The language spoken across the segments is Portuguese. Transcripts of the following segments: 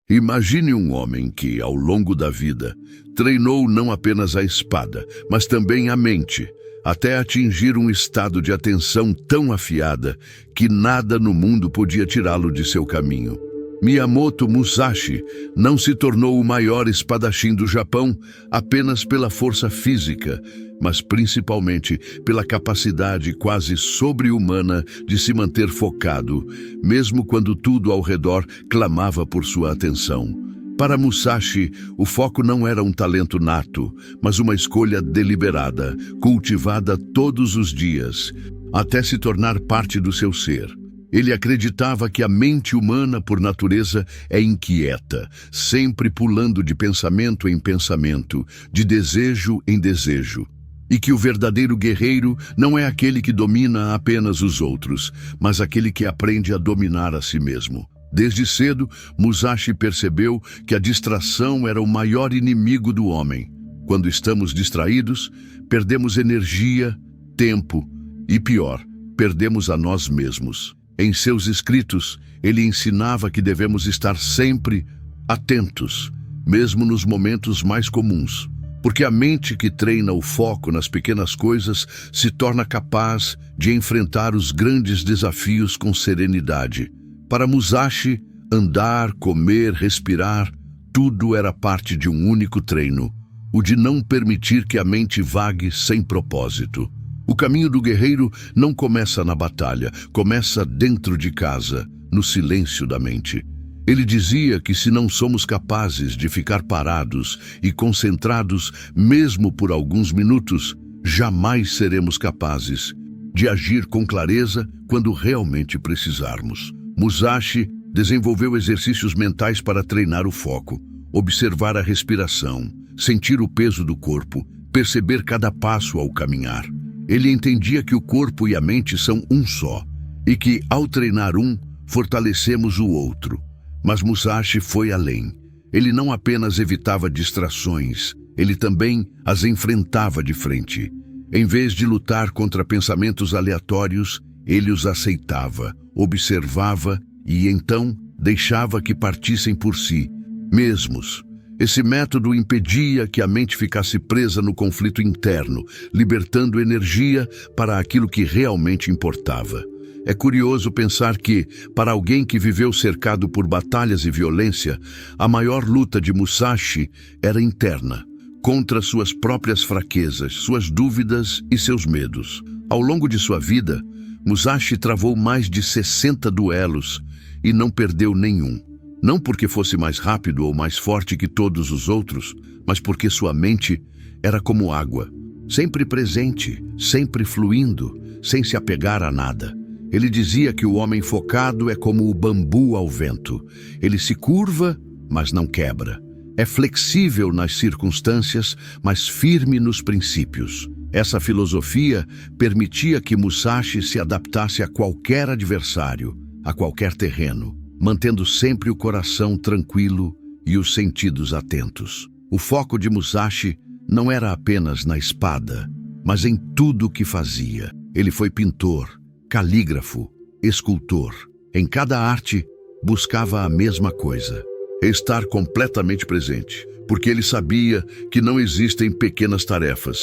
Imagine um homem que, ao longo da vida, treinou não apenas a espada, mas também a mente, até atingir um estado de atenção tão afiada que nada no mundo podia tirá-lo de seu caminho. Miyamoto Musashi não se tornou o maior espadachim do Japão apenas pela força física, mas principalmente pela capacidade quase sobre-humana de se manter focado, mesmo quando tudo ao redor clamava por sua atenção. Para Musashi, o foco não era um talento nato, mas uma escolha deliberada, cultivada todos os dias, até se tornar parte do seu ser. Ele acreditava que a mente humana, por natureza, é inquieta, sempre pulando de pensamento em pensamento, de desejo em desejo. E que o verdadeiro guerreiro não é aquele que domina apenas os outros, mas aquele que aprende a dominar a si mesmo. Desde cedo, Musashi percebeu que a distração era o maior inimigo do homem. Quando estamos distraídos, perdemos energia, tempo e, pior, perdemos a nós mesmos. Em seus escritos, ele ensinava que devemos estar sempre atentos, mesmo nos momentos mais comuns, porque a mente que treina o foco nas pequenas coisas se torna capaz de enfrentar os grandes desafios com serenidade. Para Musashi, andar, comer, respirar, tudo era parte de um único treino, o de não permitir que a mente vague sem propósito. O caminho do guerreiro não começa na batalha, começa dentro de casa, no silêncio da mente. Ele dizia que se não somos capazes de ficar parados e concentrados mesmo por alguns minutos, jamais seremos capazes de agir com clareza quando realmente precisarmos. Musashi desenvolveu exercícios mentais para treinar o foco, observar a respiração, sentir o peso do corpo, perceber cada passo ao caminhar. Ele entendia que o corpo e a mente são um só, e que, ao treinar um, fortalecemos o outro. Mas Musashi foi além. Ele não apenas evitava distrações, ele também as enfrentava de frente. Em vez de lutar contra pensamentos aleatórios, ele os aceitava, observava e então deixava que partissem por si mesmos. Esse método impedia que a mente ficasse presa no conflito interno, libertando energia para aquilo que realmente importava. É curioso pensar que, para alguém que viveu cercado por batalhas e violência, a maior luta de Musashi era interna, contra suas próprias fraquezas, suas dúvidas e seus medos. Ao longo de sua vida, Musashi travou mais de 60 duelos e não perdeu nenhum. Não porque fosse mais rápido ou mais forte que todos os outros, mas porque sua mente era como água, sempre presente, sempre fluindo, sem se apegar a nada. Ele dizia que o homem focado é como o bambu ao vento. Ele se curva, mas não quebra. É flexível nas circunstâncias, mas firme nos princípios. Essa filosofia permitia que Musashi se adaptasse a qualquer adversário, a qualquer terreno, mantendo sempre o coração tranquilo e os sentidos atentos. O foco de Musashi não era apenas na espada, mas em tudo o que fazia. Ele foi pintor, calígrafo, escultor. Em cada arte, buscava a mesma coisa: estar completamente presente, porque ele sabia que não existem pequenas tarefas.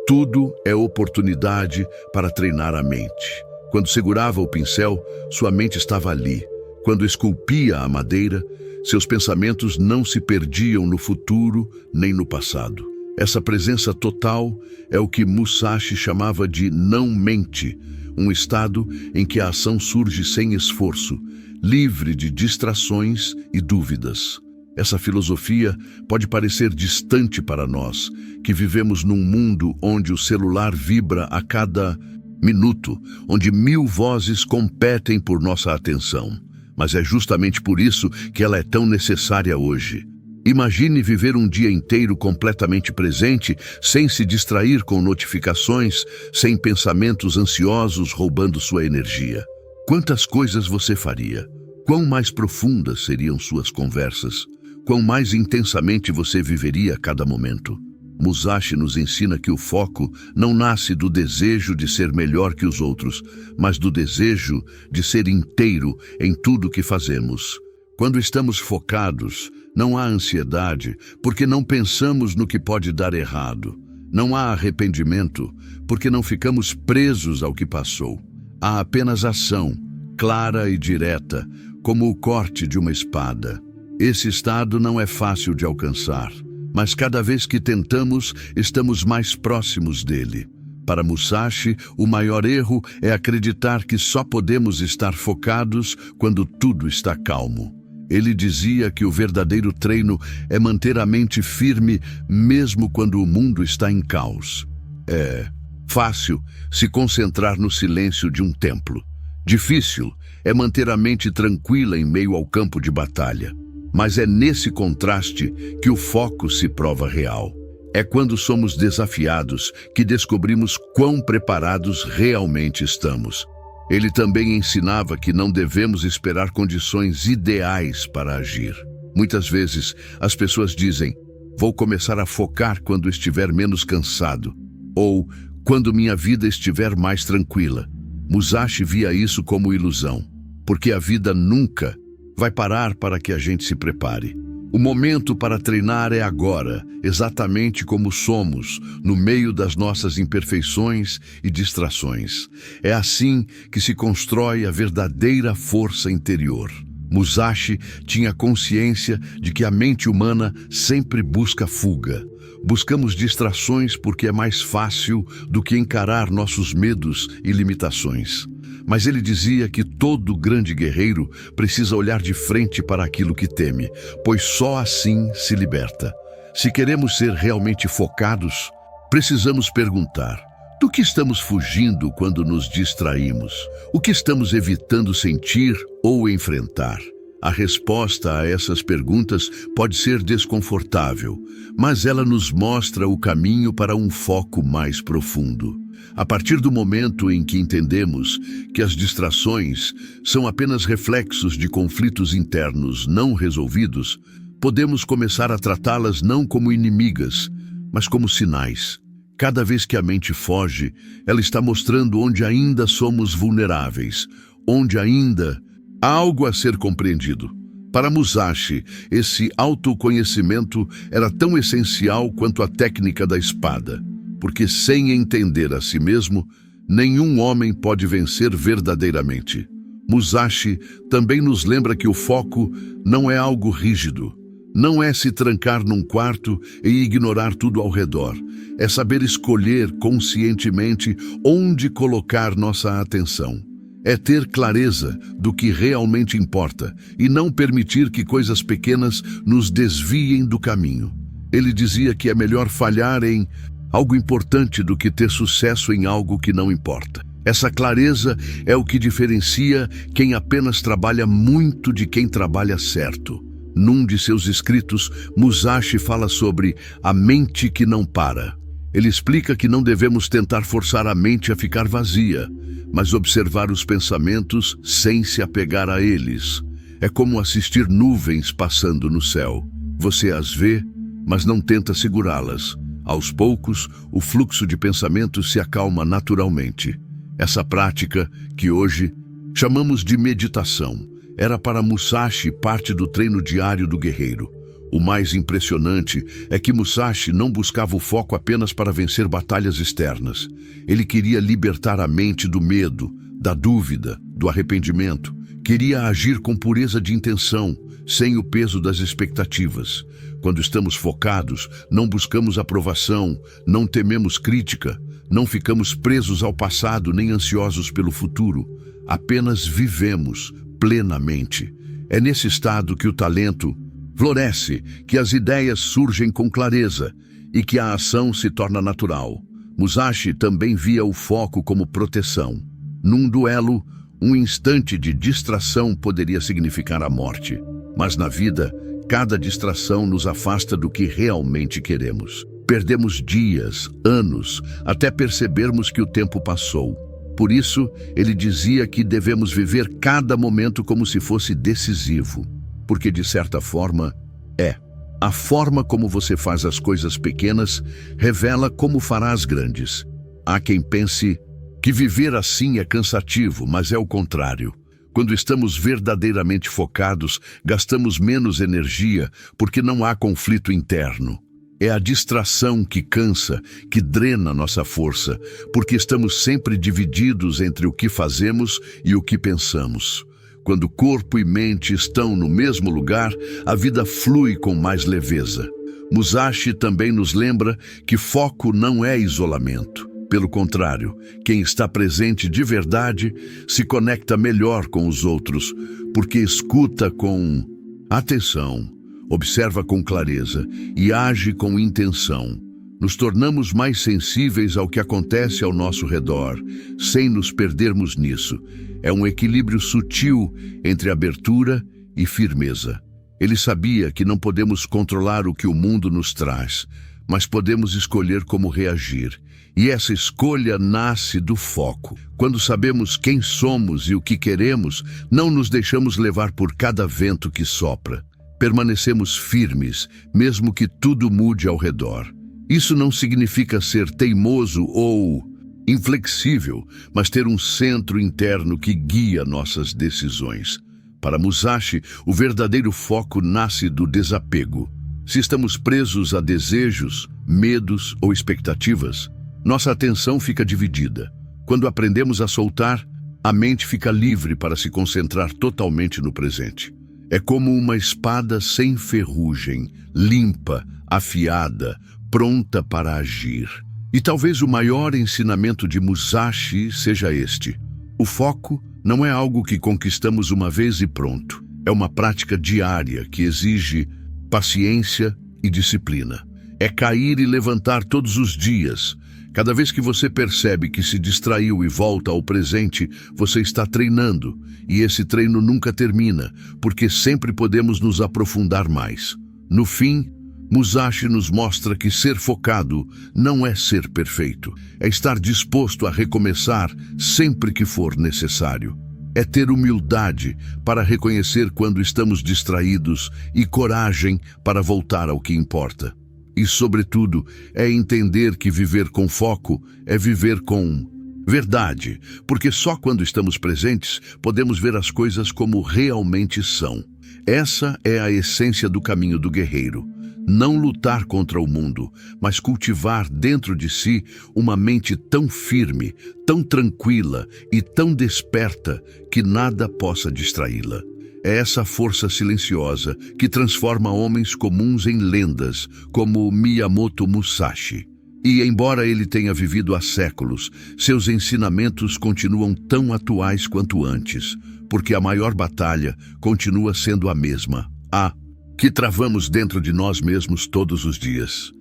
Tudo é oportunidade para treinar a mente. Quando segurava o pincel, sua mente estava ali. Quando esculpia a madeira, seus pensamentos não se perdiam no futuro nem no passado. Essa presença total é o que Musashi chamava de não-mente, um estado em que a ação surge sem esforço, livre de distrações e dúvidas. Essa filosofia pode parecer distante para nós, que vivemos num mundo onde o celular vibra a cada minuto, onde 1000 vozes competem por nossa atenção. Mas é justamente por isso que ela é tão necessária hoje. Imagine viver um dia inteiro completamente presente, sem se distrair com notificações, sem pensamentos ansiosos roubando sua energia. Quantas coisas você faria? Quão mais profundas seriam suas conversas? Quão mais intensamente você viveria cada momento? Musashi nos ensina que o foco não nasce do desejo de ser melhor que os outros, mas do desejo de ser inteiro em tudo que fazemos. Quando estamos focados, não há ansiedade, porque não pensamos no que pode dar errado. Não há arrependimento, porque não ficamos presos ao que passou. Há apenas ação, clara e direta, como o corte de uma espada. Esse estado não é fácil de alcançar, mas cada vez que tentamos, estamos mais próximos dele. Para Musashi, o maior erro é acreditar que só podemos estar focados quando tudo está calmo. Ele dizia que o verdadeiro treino é manter a mente firme mesmo quando o mundo está em caos. É fácil se concentrar no silêncio de um templo. Difícil é manter a mente tranquila em meio ao campo de batalha. Mas é nesse contraste que o foco se prova real. É quando somos desafiados que descobrimos quão preparados realmente estamos. Ele também ensinava que não devemos esperar condições ideais para agir. Muitas vezes, as pessoas dizem, vou começar a focar quando estiver menos cansado, ou quando minha vida estiver mais tranquila. Musashi via isso como ilusão, porque a vida nunca vai parar para que a gente se prepare. O momento para treinar é agora, exatamente como somos, no meio das nossas imperfeições e distrações. É assim que se constrói a verdadeira força interior. Musashi tinha consciência de que a mente humana sempre busca fuga. Buscamos distrações porque é mais fácil do que encarar nossos medos e limitações. Mas ele dizia que todo grande guerreiro precisa olhar de frente para aquilo que teme, pois só assim se liberta. Se queremos ser realmente focados, precisamos perguntar: do que estamos fugindo quando nos distraímos? O que estamos evitando sentir ou enfrentar? A resposta a essas perguntas pode ser desconfortável, mas ela nos mostra o caminho para um foco mais profundo. A partir do momento em que entendemos que as distrações são apenas reflexos de conflitos internos não resolvidos, podemos começar a tratá-las não como inimigas, mas como sinais. Cada vez que a mente foge, ela está mostrando onde ainda somos vulneráveis, onde ainda há algo a ser compreendido. Para Musashi, esse autoconhecimento era tão essencial quanto a técnica da espada, porque sem entender a si mesmo, nenhum homem pode vencer verdadeiramente. Musashi também nos lembra que o foco não é algo rígido. Não é se trancar num quarto e ignorar tudo ao redor. É saber escolher conscientemente onde colocar nossa atenção. É ter clareza do que realmente importa e não permitir que coisas pequenas nos desviem do caminho. Ele dizia que é melhor falhar em algo importante do que ter sucesso em algo que não importa. Essa clareza é o que diferencia quem apenas trabalha muito de quem trabalha certo. Num de seus escritos, Musashi fala sobre a mente que não para. Ele explica que não devemos tentar forçar a mente a ficar vazia, mas observar os pensamentos sem se apegar a eles. É como assistir nuvens passando no céu. Você as vê, mas não tenta segurá-las. Aos poucos, o fluxo de pensamentos se acalma naturalmente. Essa prática, que hoje chamamos de meditação, era para Musashi parte do treino diário do guerreiro. O mais impressionante é que Musashi não buscava o foco apenas para vencer batalhas externas. Ele queria libertar a mente do medo, da dúvida, do arrependimento. Queria agir com pureza de intenção, sem o peso das expectativas. Quando estamos focados, não buscamos aprovação, não tememos crítica, não ficamos presos ao passado nem ansiosos pelo futuro. Apenas vivemos plenamente. É nesse estado que o talento floresce, que as ideias surgem com clareza e que a ação se torna natural. Musashi também via o foco como proteção. Num duelo, um instante de distração poderia significar a morte. Mas na vida, cada distração nos afasta do que realmente queremos. Perdemos dias, anos, até percebermos que o tempo passou. Por isso, ele dizia que devemos viver cada momento como se fosse decisivo. Porque, de certa forma, é. A forma como você faz as coisas pequenas revela como fará as grandes. Há quem pense que viver assim é cansativo, mas é o contrário. Quando estamos verdadeiramente focados, gastamos menos energia porque não há conflito interno. É a distração que cansa, que drena nossa força, porque estamos sempre divididos entre o que fazemos e o que pensamos. Quando corpo e mente estão no mesmo lugar, a vida flui com mais leveza. Musashi também nos lembra que foco não é isolamento. Pelo contrário, quem está presente de verdade se conecta melhor com os outros, porque escuta com atenção, observa com clareza e age com intenção. Nos tornamos mais sensíveis ao que acontece ao nosso redor, sem nos perdermos nisso. É um equilíbrio sutil entre abertura e firmeza. Ele sabia que não podemos controlar o que o mundo nos traz, mas podemos escolher como reagir. E essa escolha nasce do foco. Quando sabemos quem somos e o que queremos, não nos deixamos levar por cada vento que sopra. Permanecemos firmes, mesmo que tudo mude ao redor. Isso não significa ser teimoso ou inflexível, mas ter um centro interno que guia nossas decisões. Para Musashi, o verdadeiro foco nasce do desapego. Se estamos presos a desejos, medos ou expectativas, nossa atenção fica dividida. Quando aprendemos a soltar, a mente fica livre para se concentrar totalmente no presente. É como uma espada sem ferrugem, limpa, afiada, pronta para agir. E talvez o maior ensinamento de Musashi seja este: o foco não é algo que conquistamos uma vez e pronto. É uma prática diária que exige paciência e disciplina. É cair e levantar todos os dias. Cada vez que você percebe que se distraiu e volta ao presente, você está treinando. E esse treino nunca termina, porque sempre podemos nos aprofundar mais. No fim, Musashi nos mostra que ser focado não é ser perfeito. É estar disposto a recomeçar sempre que for necessário. É ter humildade para reconhecer quando estamos distraídos e coragem para voltar ao que importa. E, sobretudo, é entender que viver com foco é viver com verdade, porque só quando estamos presentes podemos ver as coisas como realmente são. Essa é a essência do caminho do guerreiro. Não lutar contra o mundo, mas cultivar dentro de si uma mente tão firme, tão tranquila e tão desperta que nada possa distraí-la. É essa força silenciosa que transforma homens comuns em lendas, como Miyamoto Musashi. E, embora ele tenha vivido há séculos, seus ensinamentos continuam tão atuais quanto antes, porque a maior batalha continua sendo a mesma, a que travamos dentro de nós mesmos todos os dias.